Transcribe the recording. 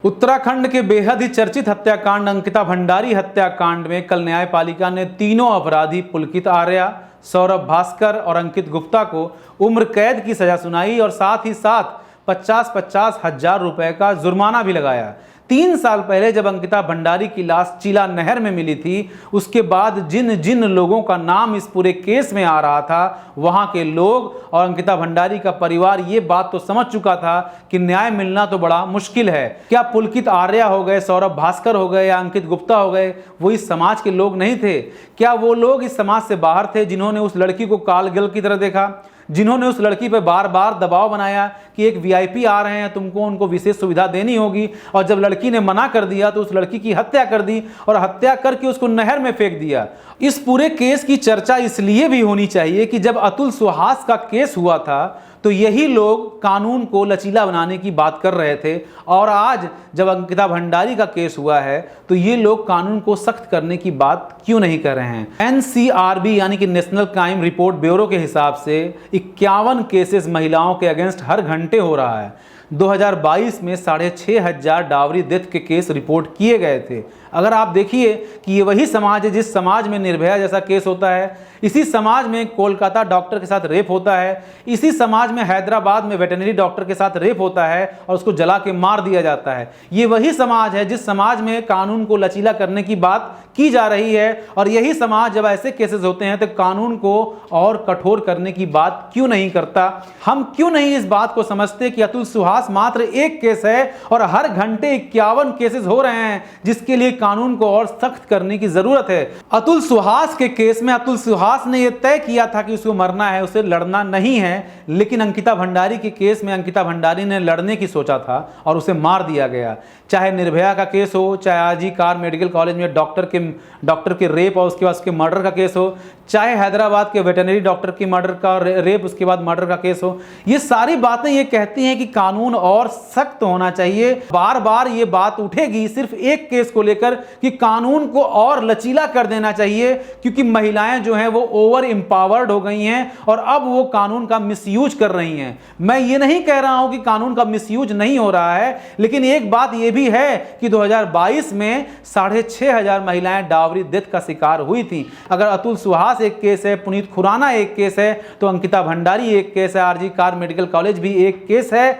उत्तराखंड के बेहद ही चर्चित हत्याकांड अंकिता भंडारी हत्याकांड में कल न्यायपालिका ने तीनों अपराधी पुलकित आर्या, सौरभ भास्कर और अंकित गुप्ता को उम्र कैद की सजा सुनाई और साथ ही साथ 50-50 हजार रुपए का जुर्माना भी लगाया। 3 साल पहले जब अंकिता भंडारी की लाश चीला नहर में मिली थी, उसके बाद जिन जिन लोगों का नाम इस पूरे केस में आ रहा था, वहां के लोग और अंकिता भंडारी का परिवार ये बात तो समझ चुका था कि न्याय मिलना तो बड़ा मुश्किल है। क्या पुलकित आर्या हो गए, सौरभ भास्कर हो गए या अंकित गुप्ता हो गए, वो इस समाज के लोग नहीं थे? क्या वो लोग इस समाज से बाहर थे जिन्होंने उस लड़की को कालगल की तरह देखा, जिन्होंने उस लड़की पर बार बार दबाव बनाया कि एक वीआईपी आ रहे हैं, तुमको उनको विशेष सुविधा देनी होगी, और जब लड़की ने मना कर दिया तो उस लड़की की हत्या कर दी और हत्या करके उसको नहर में फेंक दिया। इस पूरे केस की चर्चा इसलिए भी होनी चाहिए कि जब अतुल सुहास का केस हुआ था तो यही लोग कानून को लचीला बनाने की बात कर रहे थे, और आज जब अंकिता भंडारी का केस हुआ है तो ये लोग कानून को सख्त करने की बात क्यों नहीं कर रहे हैं। एनसीआरबी यानी कि नेशनल क्राइम रिपोर्ट ब्यूरो के हिसाब से 51 केसेस महिलाओं के अगेंस्ट हर घंटे हो रहा है। 2022 में 6,500 डावरी डेथ के केस रिपोर्ट किए गए थे। अगर आप देखिए कि ये वही समाज है जिस समाज में निर्भया जैसा केस होता है, इसी समाज में कोलकाता डॉक्टर के साथ रेप होता है, इसी समाज में हैदराबाद में वेटरनरी डॉक्टर के साथ रेप होता है और उसको जला के मार दिया जाता है। ये वही समाज है जिस समाज में कानून को लचीला करने की बात की जा रही है, और यही समाज जब ऐसे केसेस होते हैं तो कानून को और कठोर करने की बात क्यों नहीं करता। हम क्यों नहीं इस बात को समझते कि अतुल सुहास मात्र एक केस है और हर घंटे 51 केसेस हो रहे हैं जिसके लिए कानून को और सख्त करने की जरूरत है। अतुल सुहास के केस में अतुल सुहास ने यह तय किया था कि उसको मरना है, उसे लड़ना नहीं है, लेकिन अंकिता भंडारी के केस में अंकिता भंडारी ने लड़ने की सोचा था और उसे मार दिया गया। चाहे निर्भया का केस हो, चाहे आरजी कार मेडिकल कॉलेज में डॉक्टर के रेप और उसके बाद उसके मर्डर का केस हो, चाहे हैदराबाद के वेटरनरी डॉक्टर की मर्डर का रेप उसके बाद मर्डर का केस हो, ये सारी बातें ये कहती हैं कि कानून और सख्त होना चाहिए। बार बार ये बात उठेगी सिर्फ एक केस को लेकर कि कानून को और लचीला कर देना चाहिए, क्योंकि महिलाएं जो हैं वो ओवर एम्पावर्ड हो गई हैं और अब वो कानून का मिसयूज कर रही हैं। मैं ये नहीं कह रहा हूं कि कानून का मिसयूज नहीं हो रहा है, लेकिन एक बात ये भी है कि 2022 में 6,500 महिलाएं डावरी डेथ का शिकार हुई थी। अगर अतुल सुहास एक केस है, पुनीत खुराना एक केस है, तो अंकिता भंडारी एक केस है, आरजी कार मेडिकल कॉलेज भी एक केस है।